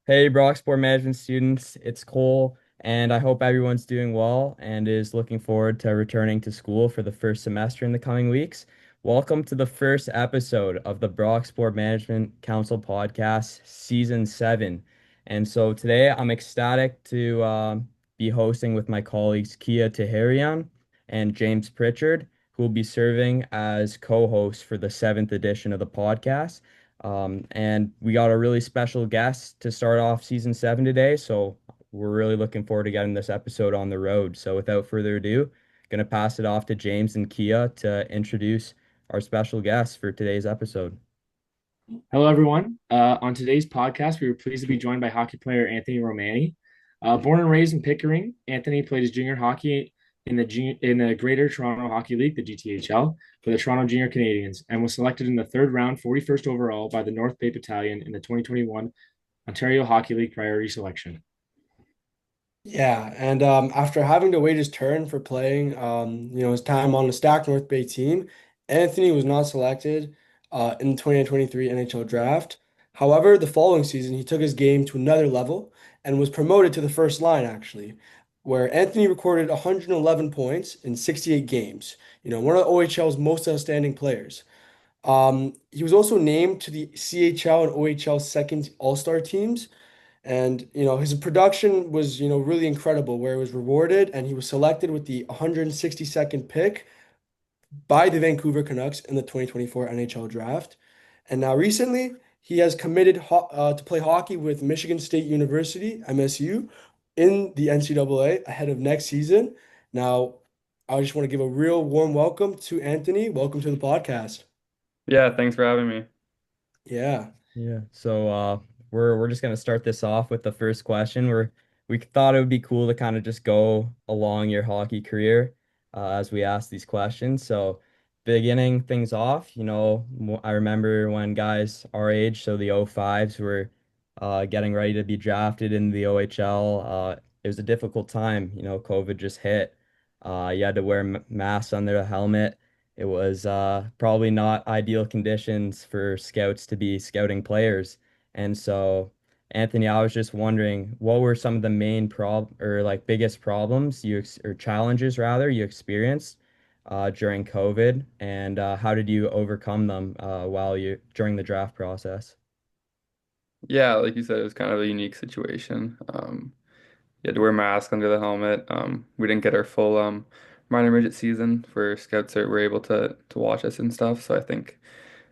Hey, Brock Sport Management students, it's Cole, and I hope everyone's doing well and is looking forward to returning to school for the first semester in the coming weeks. Welcome to the first episode of the Brock Sport Management Council Podcast, Season 7. And so today I'm ecstatic to be hosting with my colleagues Kia Tahirian and James Pritchard, who will be serving as co-hosts for the seventh edition of the podcast. And we got a really special guest to start off season 7 today. So we're really looking forward to getting this episode on the road. So without further ado, gonna pass it off to James and Kia to introduce our special guest for today's episode. Hello, everyone. On today's podcast, we were pleased to be joined by hockey player Anthony Romani. Born and raised in Pickering, Anthony played his junior hockey in the Greater Toronto Hockey League, the GTHL, for the Toronto Junior Canadians, and was selected in the third round, 41st overall, by the North Bay Battalion in the 2021 Ontario Hockey League priority selection. Yeah, and after having to wait his turn for playing, his time on the stacked North Bay team, Anthony was not selected in the 2023 NHL draft. However, the following season, he took his game to another level and was promoted to the first line, actually, where Anthony recorded 111 points in 68 games. One of the OHL's most outstanding players. He was also named to the CHL and OHL second All-Star teams. And his production was really incredible, where it was rewarded, and he was selected with the 162nd pick by the Vancouver Canucks in the 2024 NHL draft. And now recently, he has committed to play hockey with Michigan State University, MSU, in the NCAA ahead of next season. Now, I just want to give a real warm welcome to Anthony. Welcome to the podcast. Yeah, thanks for having me. Yeah. Yeah. So we're just gonna start this off with the first question. We thought it would be cool to kind of just go along your hockey career as we ask these questions. So beginning things off, I remember when guys our age, so the '05s were getting ready to be drafted in the OHL. It was a difficult time, COVID just hit. You had to wear masks under the helmet. It was probably not ideal conditions for scouts to be scouting players. And so, Anthony, I was just wondering, what were some of the main or like biggest problems or challenges rather you experienced during COVID, and how did you overcome them while you during the draft process? Yeah, like you said, it was kind of a unique situation. You had to wear a mask under the helmet. We didn't get our full minor midget season for scouts that were able to watch us and stuff. So I think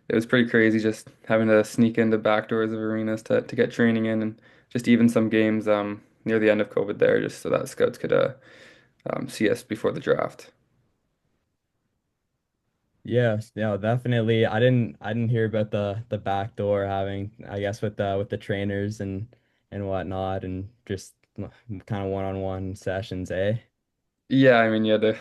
it was pretty crazy just having to sneak into back doors of arenas to get training in and just even some games near the end of COVID there, just so that scouts could see us before the draft. Yes, yeah, definitely. I didn't hear about the back door having, I guess, with the trainers and whatnot, and just kind of one-on-one sessions, eh? Yeah, I mean, you had to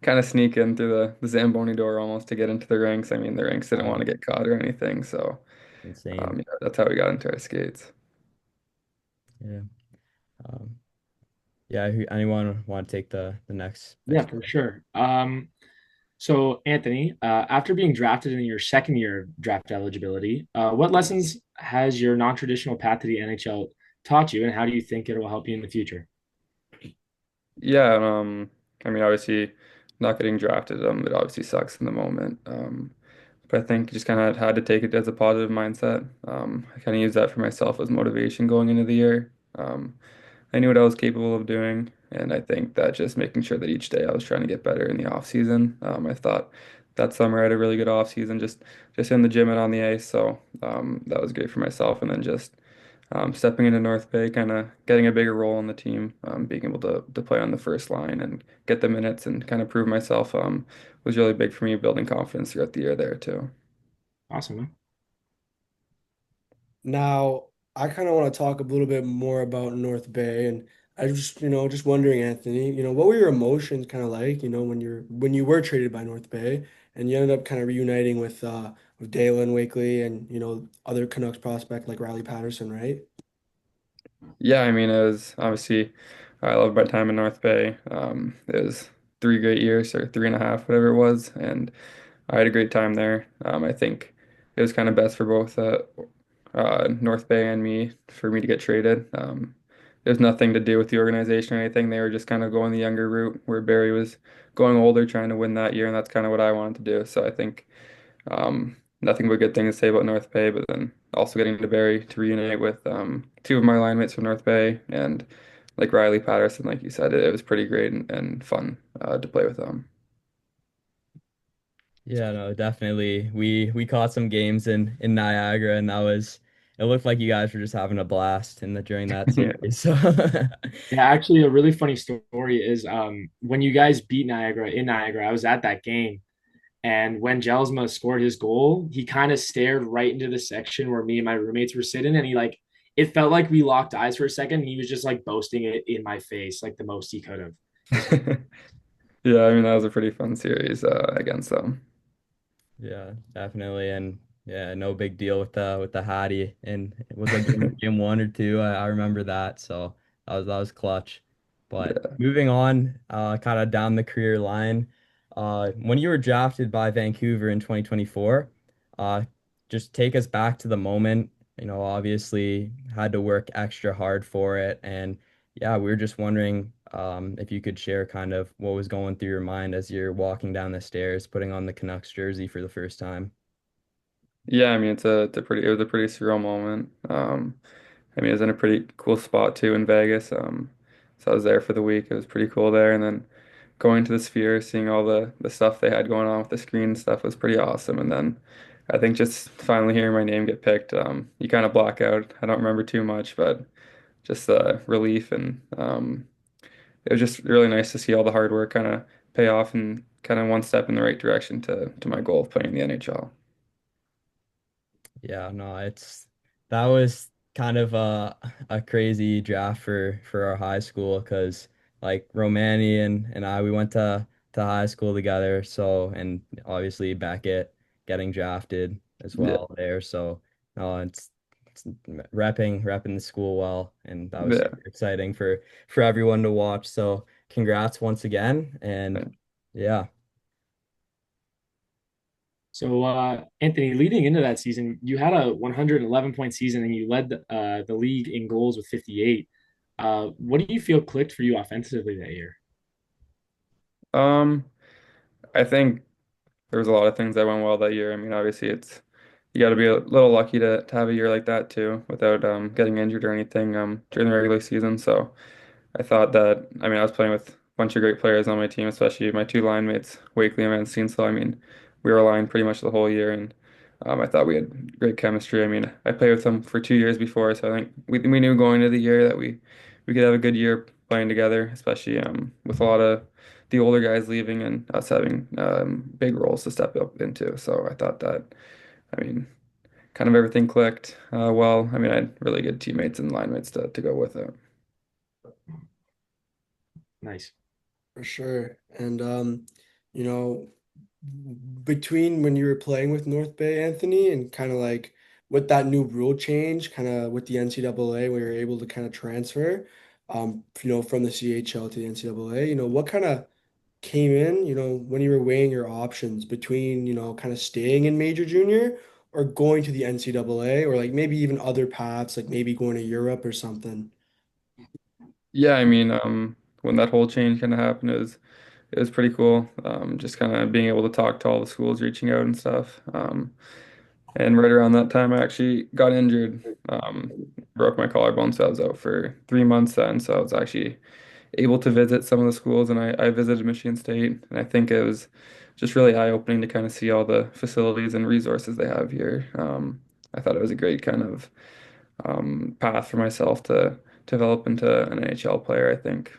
kind of sneak in through the Zamboni door almost to get into the ranks. I mean, the ranks didn't want to Oh, get caught or anything, so insane. yeah, that's how we got into our skates. Yeah. Um, yeah, anyone want to take the Yeah, next for question? sure. So, Anthony, after being drafted in your second year of draft eligibility, what lessons has your non-traditional path to the NHL taught you, and how do you think it will help you in the future? Yeah, I mean, obviously, not getting drafted, it obviously sucks in the moment. But I think you just kind of had to take it as a positive mindset. I kind of used that for myself as motivation going into the year. I knew what I was capable of doing, and I think that just making sure that each day I was trying to get better in the off season. I thought that summer I had a really good off season, just in the gym and on the ice, so that was great for myself. And then just stepping into North Bay, kind of getting a bigger role on the team, being able to play on the first line and get the minutes and kind of prove myself was really big for me, building confidence throughout the year there too. Awesome, man. Now, I kind of want to talk a little bit more about North Bay, and I just wondering, Anthony, what were your emotions kind of like, when you were traded by North Bay, and you ended up kind of reuniting with Dalen Wakely and other Canucks prospect like Riley Patterson, right? Yeah, I mean, it was obviously, I loved my time in North Bay. It was 3 great years or 3.5, whatever it was. And I had a great time there. I think it was kind of best for both North Bay and me for me to get traded. It was nothing to do with the organization or anything. They were just kind of going the younger route where Barry was going older, trying to win that year, and that's kind of what I wanted to do. So I think nothing but good things to say about North Bay, but then also getting to Barry to reunite with two of my line mates from North Bay and like Riley Patterson, like you said, it was pretty great and fun to play with them. Yeah, no, definitely. We caught some games in Niagara, and that was it looked like you guys were just having a blast in the during that Yeah. series. So Yeah, actually, a really funny story is when you guys beat Niagara in Niagara, I was at that game. And when Jelsma scored his goal, he kind of stared right into the section where me and my roommates were sitting. And he like, it felt like we locked eyes for a second. And he was just like boasting it in my face, like the most he could have. Yeah, I mean that was a pretty fun series against them. yeah, definitely. And yeah, no big deal with the Hattie. And it was like game one or two. I remember that. So that was clutch. But Yeah. moving on, kind of down the career line, when you were drafted by Vancouver in 2024, uh, just take us back to the moment. You know, obviously had to work extra hard for it. And yeah, we were just wondering if you could share kind of what was going through your mind as you're walking down the stairs, putting on the Canucks jersey for the first time. Yeah, I mean it's a pretty it was a pretty surreal moment. I mean it was in a pretty cool spot too in Vegas. So I was there for the week. It was pretty cool there, and then going to the Sphere, seeing all the stuff they had going on with the screen and stuff was pretty awesome. And then I think just finally hearing my name get picked, you kind of black out. I don't remember too much, but just relief and it was just really nice to see all the hard work kind of pay off and kind of one step in the right direction to my goal of playing in the NHL. Yeah, no, it's that was kind of a crazy draft for our high school because like Romani and I we went to high school together. So and obviously Beckett getting drafted as Yeah, well there. So no, it's repping the school well, and that was yeah. super exciting for everyone to watch. So congrats once again, and yeah. So, Anthony, leading into that season, you had a 111 point season and you led the league in goals with 58. What do you feel clicked for you offensively that year? Um, I think there was a lot of things that went well that year. I mean, obviously it's you got to be a little lucky to have a year like that too without getting injured or anything during the regular season. So I thought that, I mean, I was playing with a bunch of great players on my team, especially my two line mates, Wakely and Mancine. So, I mean, we were aligned pretty much the whole year, and I thought we had great chemistry. I mean, I played with them for 2 years before, so I think we knew going into the year that we could have a good year playing together, especially with a lot of the older guys leaving and us having big roles to step up into. So I thought that, I mean, kind of everything clicked well. I mean, I had really good teammates and line mates to go with it. Nice. For sure. And you know, between when you were playing with North Bay, Anthony, and kind of like with that new rule change, kind of with the NCAA, where you're able to kind of transfer, from the CHL to the NCAA, what kind of came in, when you were weighing your options between, kind of staying in major junior or going to the NCAA or like maybe even other paths, like maybe going to Europe or something. Yeah, I mean, when that whole change kind of happened, it was pretty cool. Just kind of being able to talk to all the schools, reaching out and stuff. And right around that time, I actually got injured. Broke my collarbone, so I was out for 3 months then. So I was actually able to visit some of the schools, and I visited Michigan State, and I think it was just really eye-opening to kind of see all the facilities and resources they have here. I thought it was a great kind of path for myself to develop into an NHL player. I think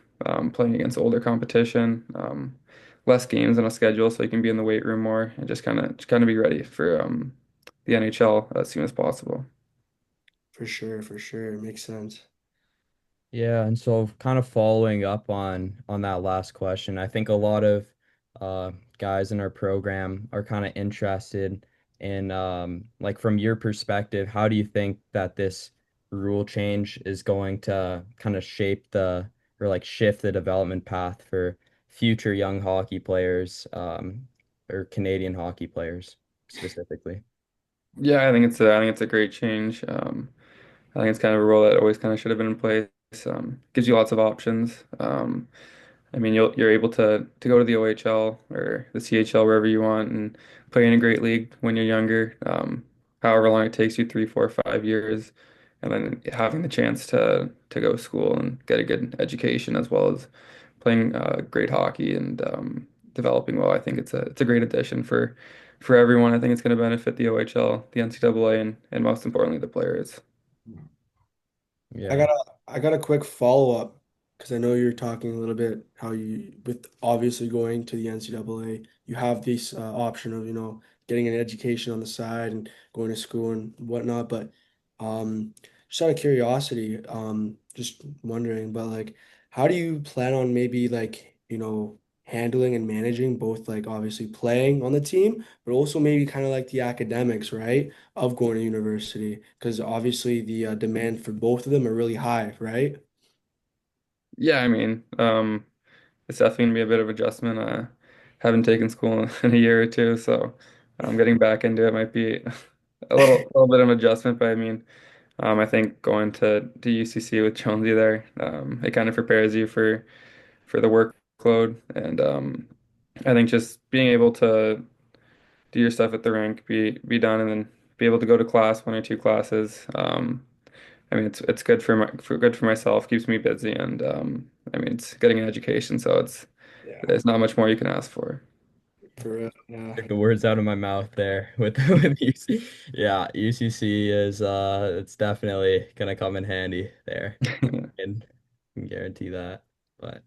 playing against older competition, less games on a schedule, so you can be in the weight room more and just kind of be ready for the NHL as soon as possible. For sure. Makes sense. Yeah, and so kind of following up on that last question, I think a lot of guys in our program are kind of interested in like from your perspective, how do you think that this rule change is going to kind of shape the or like shift the development path for future young hockey players or Canadian hockey players specifically? Yeah, I think it's a great change. I think it's kind of a rule that always kind of should have been in place. Gives you lots of options. I mean, you're able to go to the OHL or the CHL wherever you want and play in a great league when you're younger. However long it takes you, 3, 4, 5 years, and then having the chance to go to school and get a good education as well as playing great hockey and developing well. I think it's a great addition for everyone. I think it's going to benefit the OHL, the NCAA, and most importantly the players. I Yeah. got I got a quick follow-up because I know you're talking a little bit how you with obviously going to the NCAA, you have this option of, getting an education on the side and going to school and whatnot. But um, just out of curiosity, just wondering, but like, how do you plan on maybe like, handling and managing both like obviously playing on the team, but also maybe kind of like the academics, right? Of going to university because obviously the demand for both of them are really high, right? Yeah, I mean, it's definitely gonna be a bit of adjustment. Haven't taken school in a year or two, so getting back into it might be little bit of an adjustment. But I mean, I think going to UCC with Jonesy there, it kind of prepares you for the workload, and I think just being able to do your stuff at the rink, be done, and then be able to go to class, 1 or 2 classes. I mean, it's good good for myself, keeps me busy, and I mean, it's getting an education, so Yeah, there's not much more you can ask for. for real. Yeah. Took the words out of my mouth there with with UC. Yeah, UCC is it's definitely gonna come in handy there. And can guarantee that. But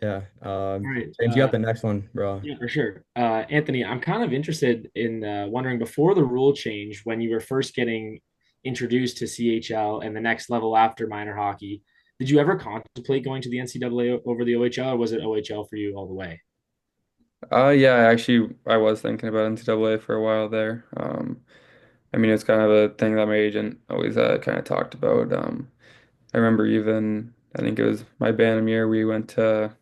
yeah, All right. James, you got the next one, bro. Yeah, for sure. Anthony, I'm kind of interested in wondering before the rule change, when you were first getting introduced to CHL and the next level after minor hockey, did you ever contemplate going to the NCAA over the OHL, or was it OHL for you all the way? Yeah, I was thinking about NCAA for a while there. I mean, it's kind of a thing that my agent always kind of talked about. I remember even I think it was my Bantam year. We went to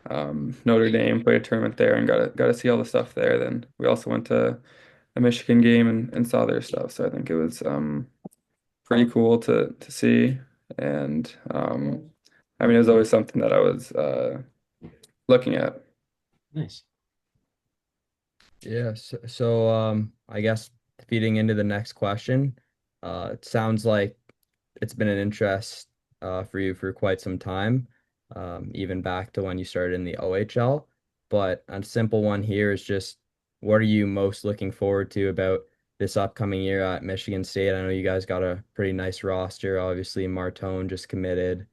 Notre Dame, played a tournament there, and got to see all the stuff there. Then we also went to a Michigan game and saw their stuff. So I think it was pretty cool to see. And I mean, it was always something that I was looking at. Nice. Yeah, I guess feeding into the next question, it sounds like it's been an interest for you for quite some time, even back to when you started in the OHL. But a simple one here is just what are you most looking forward to about this upcoming year at Michigan State? I know you guys got a pretty nice roster. Obviously, Martone just committed,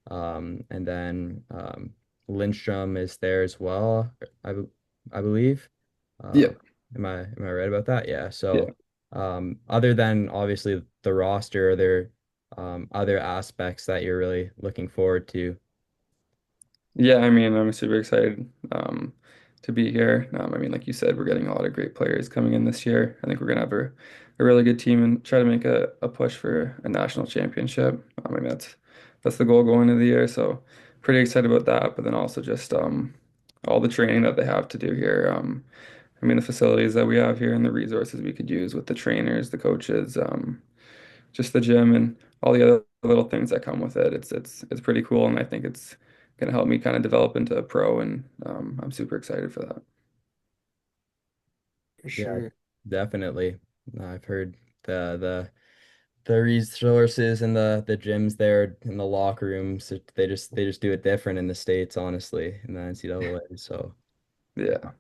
and then Lindstrom is there as well, I believe. Yeah, Am I right about that? Yeah. yeah. So, other than obviously the roster, are there other aspects that you're really looking forward to? Yeah, I mean, I'm super excited to be here. I mean, like you said, we're getting a lot of great players coming in this year. I think we're gonna have a really good team and try to make a push for a national championship. I mean, that's the goal going into the year. So pretty excited about that. But then also just all the training that they have to do here. I mean, the facilities that we have here and the resources we could use with the trainers, the coaches, just the gym and all the other little things that come with it. It's pretty cool, and I think it's gonna help me kind of develop into a pro, and I'm super excited for that. For Yeah, sure. definitely. I've heard the the resources and the gyms there in the locker rooms. They just do it different in the States, honestly, in the NCAA. So Yeah.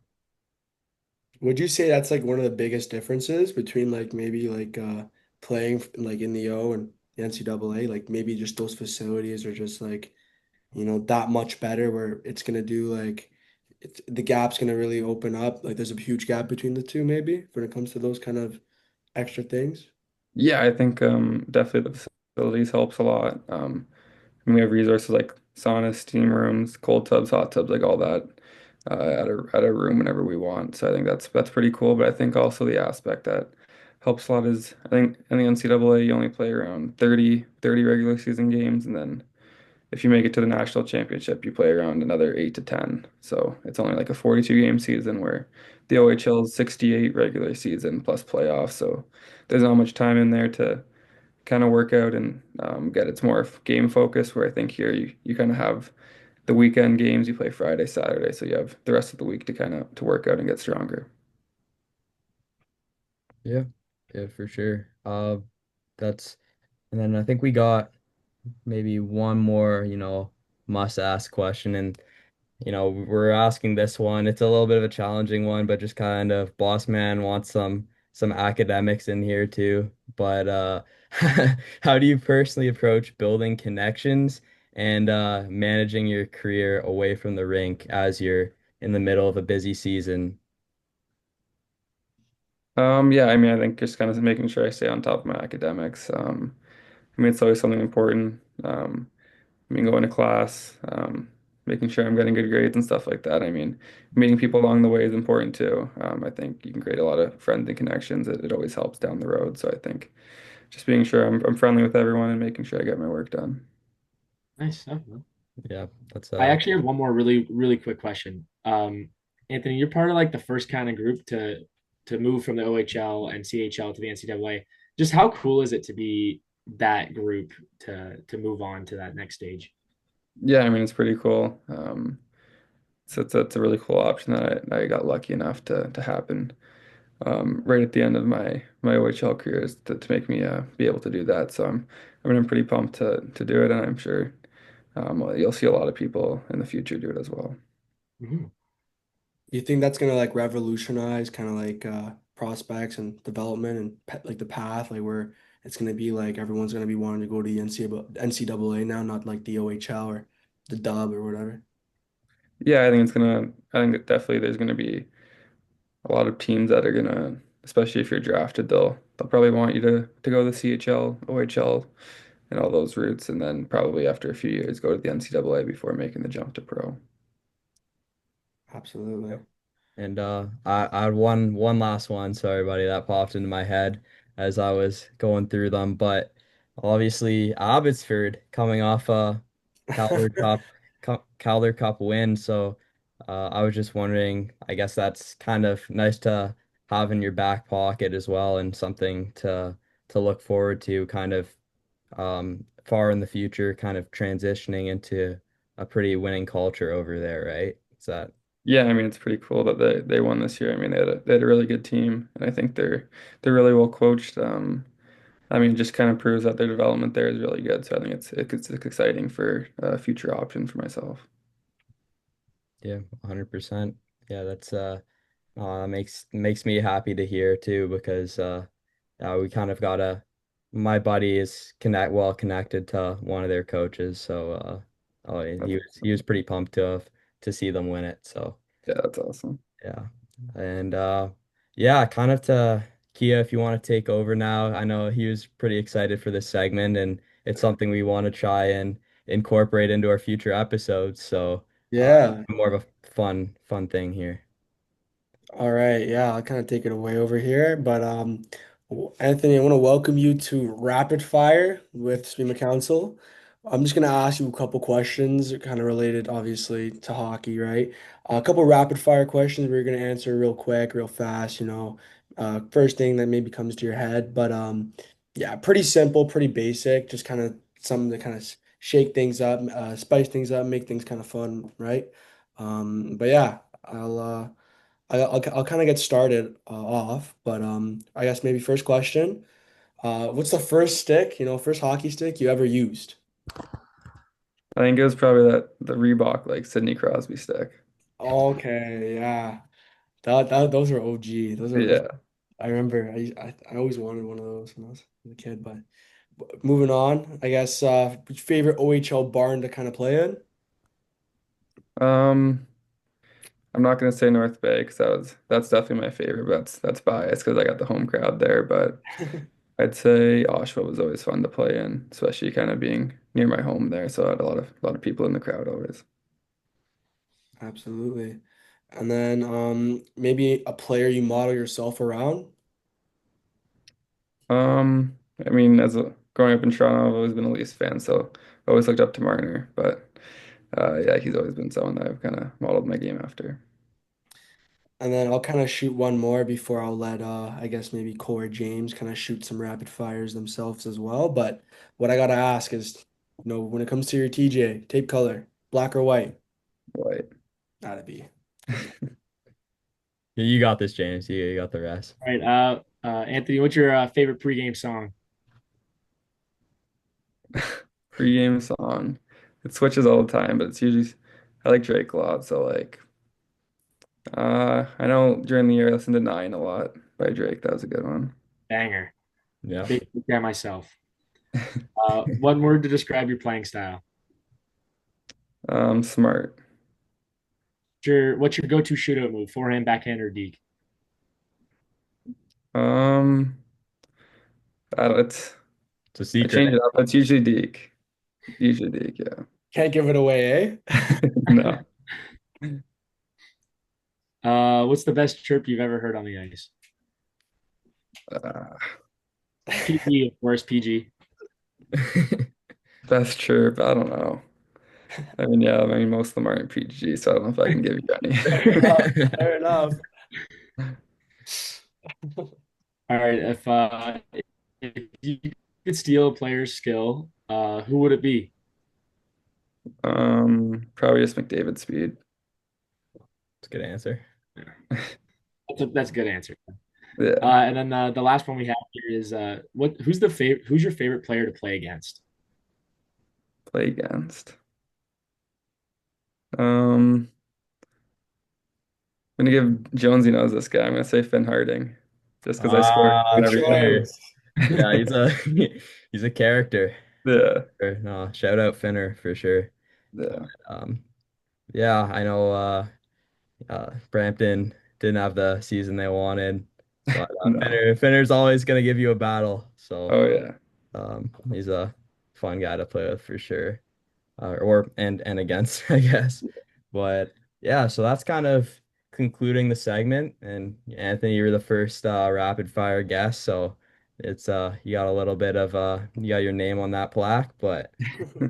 Would you say that's like one of the biggest differences between like maybe like playing like in the O and the NCAA? Like maybe just those facilities are just like, that much better where it's gonna do like the gap's gonna really open up. Like there's a huge gap between the two maybe when it comes to those kind of extra things. Yeah, I think definitely the facilities helps a lot. And we have resources like saunas, steam rooms, cold tubs, hot tubs, like all that at a room whenever we want. So I think that's pretty cool. But I think also the aspect that helps a lot is I think in the NCAA you only play around 30 regular season games, and then if you make it to the national championship, you play around another 8 to 10. So it's only like a 42 game season where the OHL is 68 regular season plus playoffs. So there's not much time in there to kind of work out and get it's more game focused. Where I think here you kind of have the weekend games, you play Friday, Saturday, so you have the rest of the week to kind of to work out and get stronger. Yeah, yeah, for sure. That's and then I think we got maybe one more, must ask question. And we're asking this one. It's a little bit of a challenging one, but just kind of boss man wants some academics in here too. But how do you personally approach building connections and managing your career away from the rink as you're in the middle of a busy season? Yeah, I mean, I think just kind of making sure I stay on top of my academics. I mean, it's always something important. I mean, going to class, making sure I'm getting good grades and stuff like that. I mean, meeting people along the way is important too. I think you can create a lot of friends and connections. It always helps down the road. So I think just being sure I'm friendly with everyone and making sure I get my work done. Nice stuff, man. Yeah, that's I actually have one more really, really quick question. Anthony, you're part of like the first kind of group to move from the OHL and CHL to the NCAA. Just how cool is it to be that group to move on to that next stage? Yeah, I mean, it's pretty cool. So it's a really cool option that I got lucky enough to happen right at the end of my OHL career is to make me be able to do that. So I'm pretty pumped to do it, and I'm sure well, you'll see a lot of people in the future do it as well. Mhm. You think that's gonna like revolutionize kind of like prospects and development and like the path like where it's gonna be like everyone's gonna be wanting to go to the NCAA now, not like the OHL or the dub or whatever. Yeah, I think that definitely there's gonna be a lot of teams that are gonna, especially if you're drafted, they'll probably want you to go to the CHL, OHL, and all those routes, and then probably after a few years go to the NCAA before making the jump to pro. Absolutely. And I had one last one. Sorry, buddy, that popped into my head as I was going through them. But obviously, Abbotsford coming off a Calder Cup win. So I was just wondering. I guess that's kind of nice to have in your back pocket as well, and something to look forward to, kind of far in the future, kind of transitioning into a pretty winning culture over there, right? Is that? Yeah, I mean it's pretty cool that they won this year. I mean they had a really good team, and I think they're really well coached. I mean, it just kind of proves that their development there is really good. So I think it's exciting for a future option for myself. Yeah, 100%. Yeah, that's that makes me happy to hear too because we kind of got a my buddy is connected to one of their coaches, so oh, That's he was pretty pumped to see them win it. So yeah, that's awesome. yeah. And yeah, kind of to Kia, if you want to take over now. I know he was pretty excited for this segment, and it's something we want to try and incorporate into our future episodes. So Yeah. more of a fun thing here. All right, yeah, I'll kind of take it away over here. But Anthony, I want to welcome you to Rapid Fire with SPMA Council. I'm just gonna ask you a couple questions, kind of related, obviously, to hockey, right? A couple rapid fire questions we're gonna answer real quick, real fast, first thing that maybe comes to your head. But yeah, pretty simple, pretty basic, just kind of something to kind of shake things up, spice things up, make things kind of fun, right? But yeah, I'll kind of get started off, but I guess maybe first question. What's the first stick, first hockey stick you ever used? I think it was probably the Reebok like Sidney Crosby stick. Okay, yeah. That those are OG. Those Yeah. I remember I always wanted one of those when I was a kid, but moving on, I guess favorite OHL barn to kind of play in? Um, I'm not gonna say North Bay because that's definitely my favorite, but that's biased because I got the home crowd there. But I'd say Oshawa was always fun to play in, especially kind of being near my home there. So I had a lot of people in the crowd always. Absolutely. And then maybe a player you model yourself around? I mean, growing up in Toronto, I've always been a Leafs fan, so I always looked up to Marner. But yeah, he's always been someone that I've kind of modeled my game after. And then I'll kind of shoot one more before I'll let I guess maybe Cole or James kind of shoot some rapid fires themselves as well. But what I gotta ask is, when it comes to your TJ, tape color, black or white? Right. Gotta be. You got this, James. You got the rest. All right. Anthony, what's your favorite pregame song? Pre-game song. It switches all the time, but it's usually I like Drake a lot, so like I know during the year I listened to Nine a lot by Drake. That was a good one. Banger. Yeah. Big guy myself. One word to describe your playing style. Smart. What's your go-to shootout move? Forehand, backhand, or deke? Um, I don't, it's It's a I secret. change it up. It's usually Deke. Usually Deke, yeah. Can't give it away, eh? No. What's the best chirp you've ever heard on the ice? Uh, PG, of course, PG. best chirp. I don't know. I mean, yeah, I mean most of them aren't PG, so I don't know if I can give you Fair enough. any. Fair enough. All right. If you could steal a player's skill, who would it be? Probably just McDavid speed. It's a good answer. That's a good answer. Yeah, And then the last one we have here is who's your favorite player to play against? play against. Um, I'm gonna give Jonesy knows this guy. I'm gonna say Finn Harding, just because I scored Ah, Good every game. choice. Finner. Yeah, he's a character. Yeah, No, shout out Finner for sure. yeah, Um, yeah, I know Brampton didn't have the season they wanted, but no. Finner's always gonna give you a battle. So Oh yeah, he's a fun guy to play with for sure. Or and against, I guess. But yeah, so that's kind of concluding the segment. And Anthony, you were the first rapid fire guest, so it's you got a little bit of you got your name on that plaque. But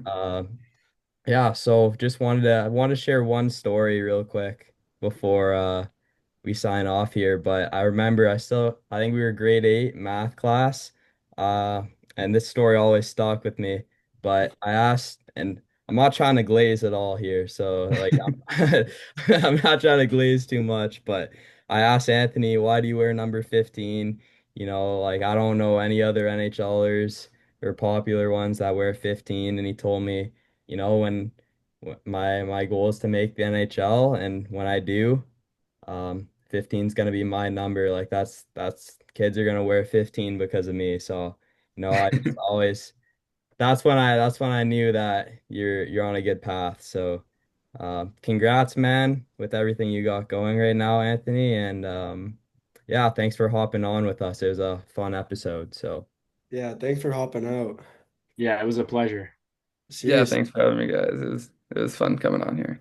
uh, yeah, so just I want to share one story real quick before we sign off here. But I remember I think we were grade 8 math class. Uh and this story always stuck with me. But I asked, and I'm not trying to glaze at all here, so like I'm not trying to glaze too much, but I asked Anthony, why do you wear number 15? Like I don't know any other NHLers or popular ones that wear 15, and he told me, when my goal is to make the NHL, and when I do, 15 is gonna be my number. Like that's kids are gonna wear 15 because of me. So, I just always that's when I knew that you're on a good path. So, congrats, man, with everything you got going right now, Anthony. And yeah, thanks for hopping on with us. It was a fun episode. So, Yeah, thanks for hopping out. Yeah, it was a pleasure. yeah. Seriously. Thanks for having me, guys. It was fun coming on here.